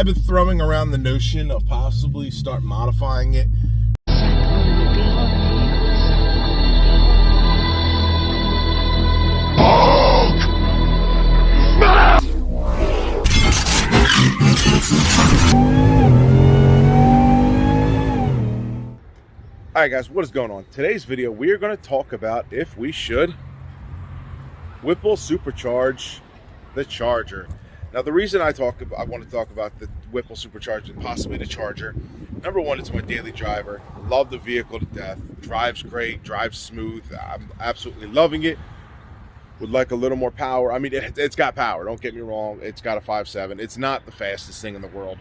I've been throwing around the notion of possibly start modifying it. Alright guys, what is going on? Today's video, we are going to talk about if we should Whipple supercharge the Charger. Now the reason I want to talk about the Whipple supercharge and possibly the Charger, number one, it's my daily driver. Love the vehicle to death. Drives great, drives smooth. I'm absolutely loving it. Would like a little more power. I mean, it's got power, don't get me wrong. It's got a 5.7. It's not the fastest thing in the world,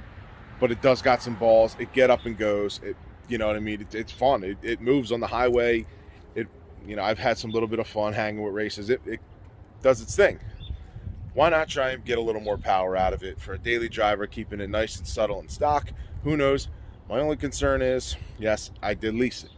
but it does got some balls. It get up and goes. You know what I mean? It's fun. It moves on the highway. You know, I've had some little bit of fun hanging with races. It does its thing. Why not try and get a little more power out of it for a daily driver, keeping it nice and subtle and stock? Who knows? My only concern is, yes, I did lease it.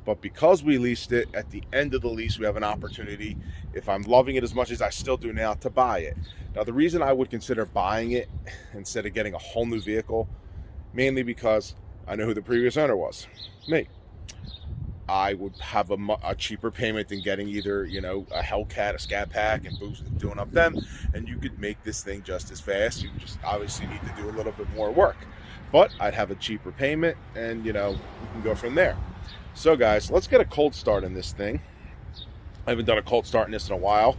But because we leased it, at the end of the lease, we have an opportunity, if I'm loving it as much as I still do now, to buy it. Now, the reason I would consider buying it instead of getting a whole new vehicle, mainly because I know who the previous owner was, me. I would have a cheaper payment than getting either, you know, a Hellcat, a Scat Pack, and doing up them, and you could make this thing just as fast. You just obviously need to do a little bit more work, but I'd have a cheaper payment, and you know, we can go from there. So guys, let's get a cold start in this thing. I haven't done a cold start in this in a while,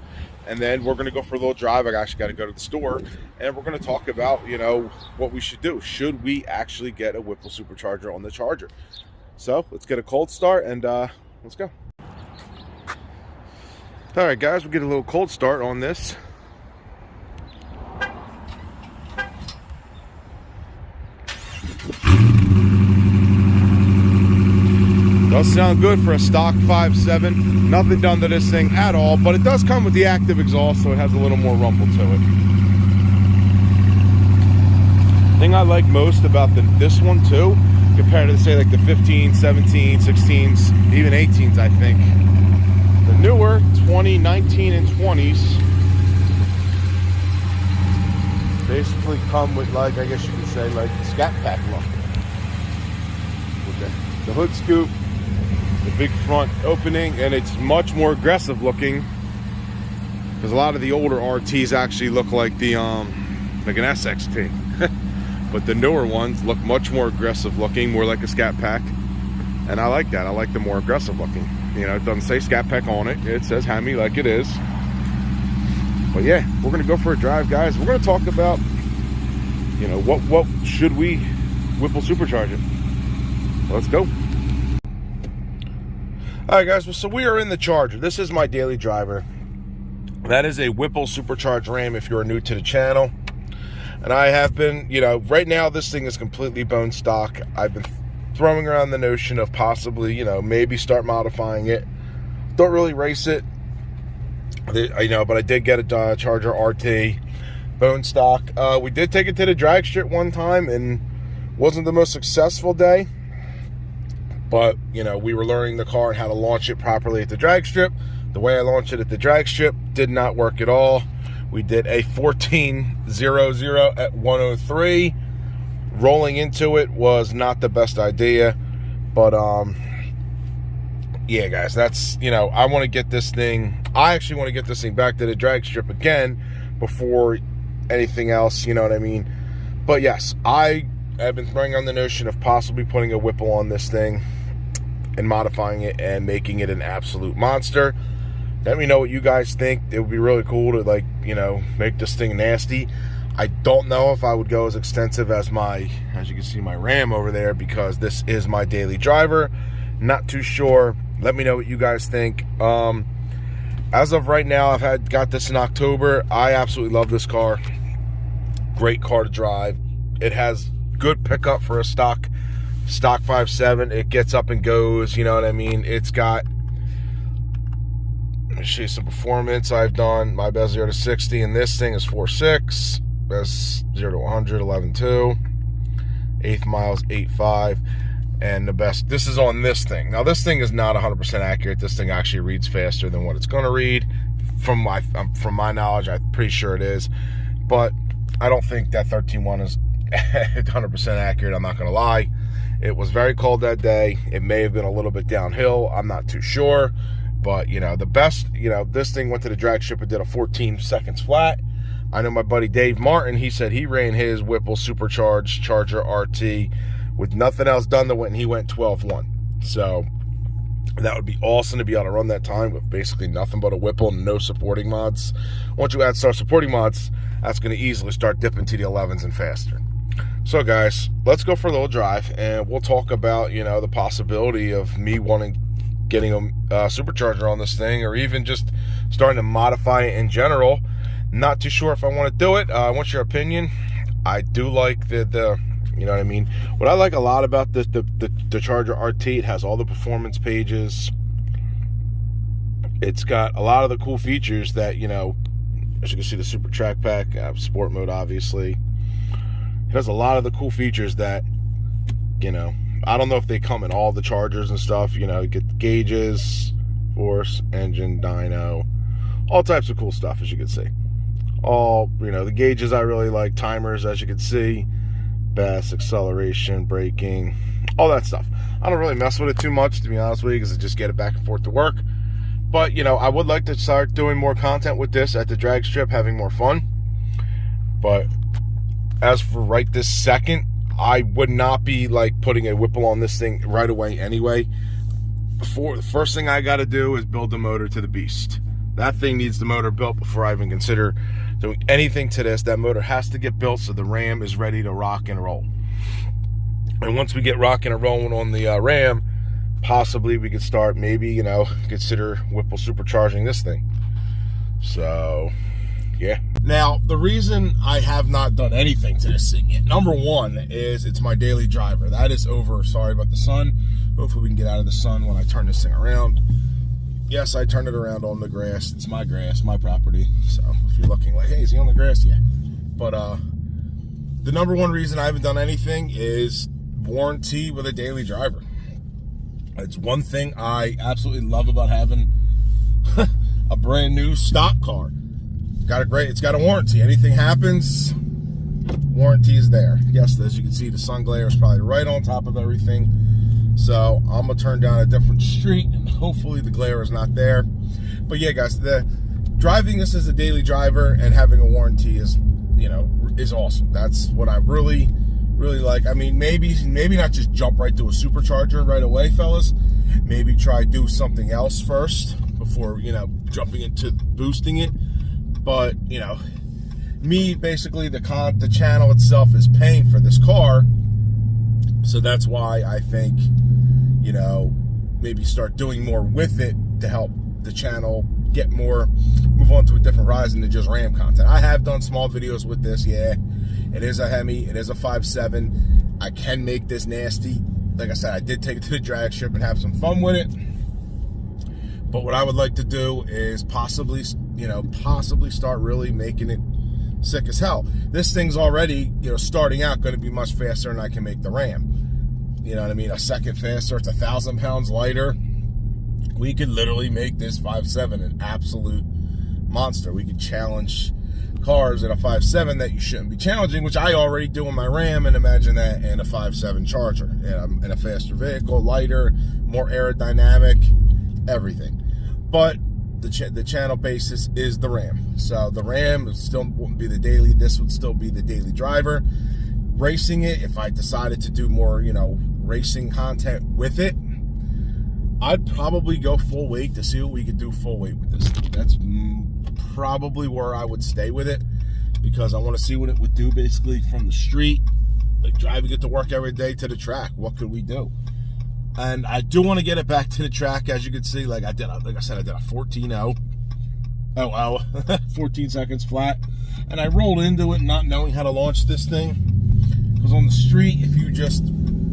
and then we're going to go for a little drive. I actually got to go to the store, and we're going to talk about, you know, what we should do. Should we actually get a Whipple supercharger on the Charger? So let's get a cold start, and let's go. All right, guys, we'll get a little cold start on this. Does sound good for a stock 5.7. Nothing done to this thing at all, but it does come with the active exhaust, so it has a little more rumble to it. The thing I like most about this one too, compared to say like the 15, 17, 16s, even 18s, I think, the newer 2019 and 20s basically come with, like, I guess you could say, like Scat Pack look. With the hood scoop, the big front opening, and it's much more aggressive looking, because a lot of the older RTs actually look like the like an SXT. But the newer ones look much more aggressive looking, more like a Scat Pack, and I like that. I like the more aggressive looking. You know, it doesn't say Scat Pack on it. It says HEMI like it is. But yeah, we're gonna go for a drive, guys. We're gonna talk about, you know, what should we Whipple supercharge it. Let's go. All right, guys, so we are in the Charger. This is my daily driver. That is a Whipple supercharged Ram if you're new to the channel. And I have been, you know, right now this thing is completely bone stock. I've been throwing around the notion of possibly, you know, maybe start modifying it. Don't really race it, you know, but I did get a Charger RT, bone stock. We did take it to the drag strip one time, and wasn't the most successful day. But, you know, we were learning the car and how to launch it properly at the drag strip. The way I launched it at the drag strip did not work at all. We did a 14.00 at 103. Rolling into it was not the best idea. But, yeah, guys, that's, you know, I want to get this thing. I actually want to get this thing back to the drag strip again before anything else, you know what I mean? But, yes, I have been throwing on the notion of possibly putting a Whipple on this thing and modifying it and making it an absolute monster. Let me know what you guys think. It would be really cool to, like, you know, make this thing nasty. I don't know if I would go as extensive as you can see, my Ram over there, because this is my daily driver. Not too sure. Let me know what you guys think. As of right now, got this in October. I absolutely love this car. Great car to drive. It has good pickup for a stock 5.7. It gets up and goes, you know what I mean? It's got, let me show you some performance I've done. My best 0 to 60 in this thing is 4.6. Best 0 to 100, 11.2. 8th miles, 8.5. And the best, this is on this thing. Now, this thing is not 100% accurate. This thing actually reads faster than what it's going to read. From my knowledge, I'm pretty sure it is. But I don't think that 13.1 100% accurate, I'm not gonna lie. It was very cold that day. It may have been a little bit downhill, I'm not too sure. But, you know, the best, you know, this thing went to the drag strip and did a 14 seconds flat. I know my buddy Dave Martin, he said he ran his Whipple Supercharge Charger RT with nothing else done to it, and he went 12.1. So that would be awesome to be able to run that time with basically nothing but a Whipple and no supporting mods. Once you start supporting mods, that's going to easily start dipping to the 11s and faster. So guys, let's go for a little drive, and we'll talk about, you know, the possibility of me getting a supercharger on this thing, or even just starting to modify it in general. Not too sure if I want to do it. What's your opinion? I do like the you know what I mean. What I like a lot about the Charger RT, it has all the performance pages. It's got a lot of the cool features that, you know, as you can see, the super track pack, sport mode, obviously. It has a lot of the cool features that, you know, I don't know if they come in all the chargers and stuff. You know, you get the gauges, force, engine, dyno, all types of cool stuff, as you can see. All, you know, the gauges I really like, timers, as you can see, BAS, acceleration, braking, all that stuff. I don't really mess with it too much, to be honest with you, because I just get it back and forth to work. But, you know, I would like to start doing more content with this at the drag strip, having more fun. But as for right this second, I would not be like putting a Whipple on this thing right away anyway. The first thing I got to do is build the motor to the beast. That thing needs the motor built before I even consider doing anything to this. That motor has to get built so the Ram is ready to rock and roll. And once we get rocking and rolling on the Ram, possibly we could start, maybe, you know, consider Whipple supercharging this thing. So yeah. Now, the reason I have not done anything to this thing yet, number one, is it's my daily driver. That is over. Sorry about the sun. Hopefully we can get out of the sun when I turn this thing around. Yes, I turned it around on the grass. It's my grass, my property. So if you're looking like, hey, is he on the grass? Yeah. But the number one reason I haven't done anything is warranty with a daily driver. It's one thing I absolutely love about having a brand new stock car. It's got a warranty. Anything happens, warranty is there. Yes, as you can see, the sun glare is probably right on top of everything. So I'm gonna turn down a different street, and hopefully the glare is not there. But yeah, guys, driving this as a daily driver and having a warranty is, you know, is awesome. That's what I really like. I mean, maybe not just jump right to a supercharger right away, fellas. Maybe try do something else first before, you know, jumping into boosting it. But, you know, me, basically, the channel itself is paying for this car. So that's why I think, you know, maybe start doing more with it to help the channel get more, move on to a different horizon than just Ram content. I have done small videos with this, yeah. It is a HEMI, it is a 5.7. I can make this nasty. Like I said, I did take it to the drag strip and have some fun with it. But what I would like to do is possibly start really making it sick as hell. This thing's already, you know, starting out going to be much faster than I can make the Ram. You know what I mean? A second faster. It's 1,000 pounds lighter. We could literally make this 5.7 an absolute monster. We could challenge cars in a 5.7 that you shouldn't be challenging, which I already do in my Ram, and imagine that in a 5.7 Charger, in a faster vehicle, lighter, more aerodynamic, everything. But the channel basis is the Ram. So the Ram still wouldn't be the daily. This would still be the daily driver. Racing it, if I decided to do more, you know, racing content with it, I'd probably go full weight to see what we could do full weight with this. That's probably where I would stay with it, because I want to see what it would do basically from the street, like driving it to work every day, to the track. What could we do? And I do want to get it back to the track, as you can see. Like I said, I did a 14.0, 14 seconds flat, and I rolled into it not knowing how to launch this thing. Because on the street, if you just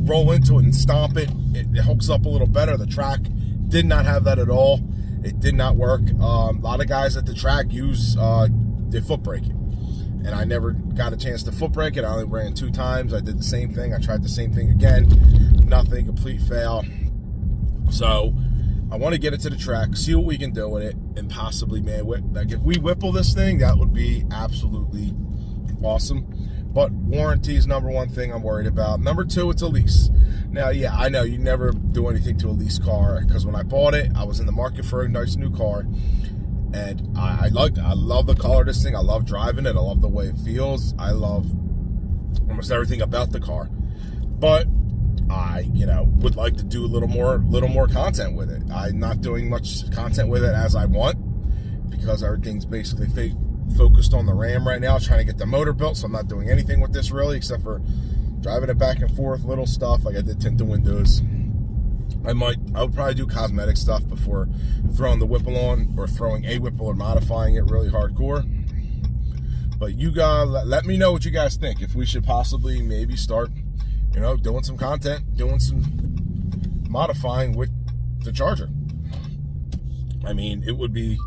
roll into it and stomp it, it hooks up a little better. The track did not have that at all. It did not work. A lot of guys at the track use their foot braking, and I never got a chance to foot brake it. I only ran 2 times. I did the same thing. I tried the same thing again. Nothing, complete fail. So I want to get it to the track, see what we can do with it, and possibly, man, like if we Whipple this thing, that would be absolutely awesome. But warranty is number one thing I'm worried about. Number two, it's a lease. Now, yeah, I know you never do anything to a lease car, because when I bought it, I was in the market for a nice new car, and I love the color of this thing. I love driving it. I love the way it feels. I love almost everything about the car. But I, would like to do a little more content with it. I'm not doing much content with it as I want, because everything's basically focused on the Ram right now, trying to get the motor built. So I'm not doing anything with this really, except for driving it back and forth, little stuff like I did tinted windows. I would probably do cosmetic stuff before throwing the Whipple on, or throwing a Whipple, or modifying it really hardcore. But you guys, let me know what you guys think. If we should possibly maybe start, doing some content, doing some modifying with the Charger. I mean, it would be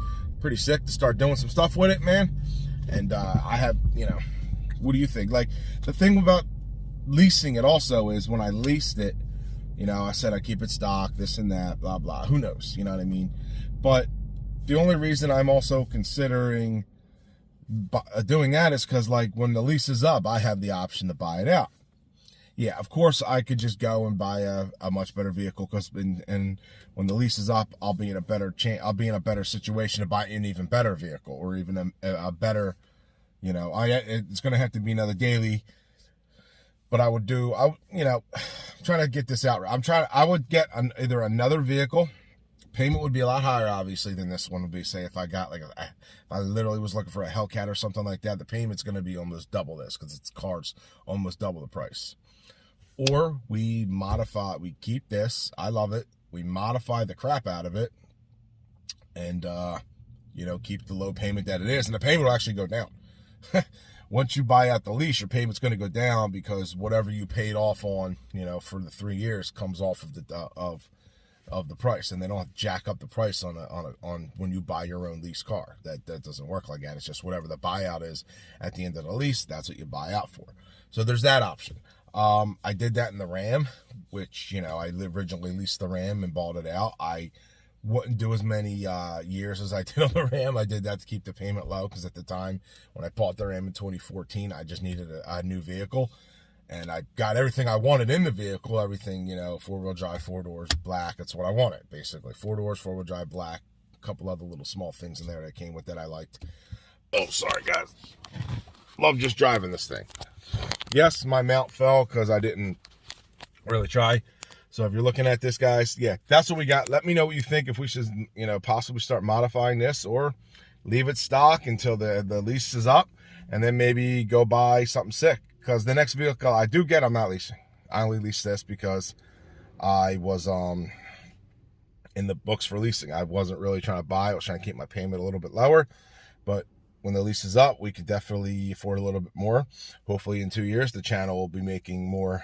pretty sick to start doing some stuff with it, man. And I have, what do you think? Like, the thing about leasing it also is, when I leased it, I said I keep it stock, this and that, blah, blah. Who knows? You know what I mean? But the only reason I'm also considering doing that is because, like, when the lease is up, I have the option to buy it out. Yeah, of course, I could just go and buy a much better vehicle, because and when the lease is up, I'll be in a better situation to buy an even better vehicle, or even a better, it's going to have to be another daily. But I'm trying to get this out. I would get either another vehicle. Payment would be a lot higher, obviously, than this one would be. Say if I got if I literally was looking for a Hellcat or something like that, the payment's going to be almost double this, because its car's almost double the price. Or we keep this. I love it. We modify the crap out of it, and keep the low payment that it is, and the payment will actually go down. Once you buy out the lease, your payment's going to go down, because whatever you paid off on, for the 3 years comes off of the price, and they don't have to jack up the price on when you buy your own lease car. That doesn't work like that. It's just whatever the buyout is at the end of the lease, that's what you buy out for. So there's that option. I did that in the Ram, which, I originally leased the Ram and bought it out. I wouldn't do as many years as I did on the Ram. I did that to keep the payment low, because at the time when I bought the Ram in 2014, I just needed a new vehicle, and I got everything I wanted in the vehicle. Everything, four-wheel drive, 4 doors, black. That's what I wanted, basically. 4 doors, 4-wheel drive, black. A couple other little small things in there that came with that I liked. Oh, sorry, guys. Love just driving this thing. Yes, my mount fell because I didn't really try. So if you're looking at this, guys, yeah, that's what we got. Let me know what you think, if we should, possibly start modifying this, or leave it stock until the lease is up, and then maybe go buy something sick. Because the next vehicle I do get, I'm not leasing. I only leased this because I was in the books for leasing. I wasn't really trying to buy. I was trying to keep my payment a little bit lower. But when the lease is up, we could definitely afford a little bit more. Hopefully in 2 years, the channel will be making more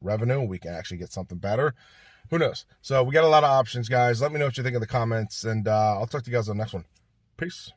revenue. We can actually get something better. Who knows? So we got a lot of options, guys. Let me know what you think in the comments, and I'll talk to you guys on the next one. Peace.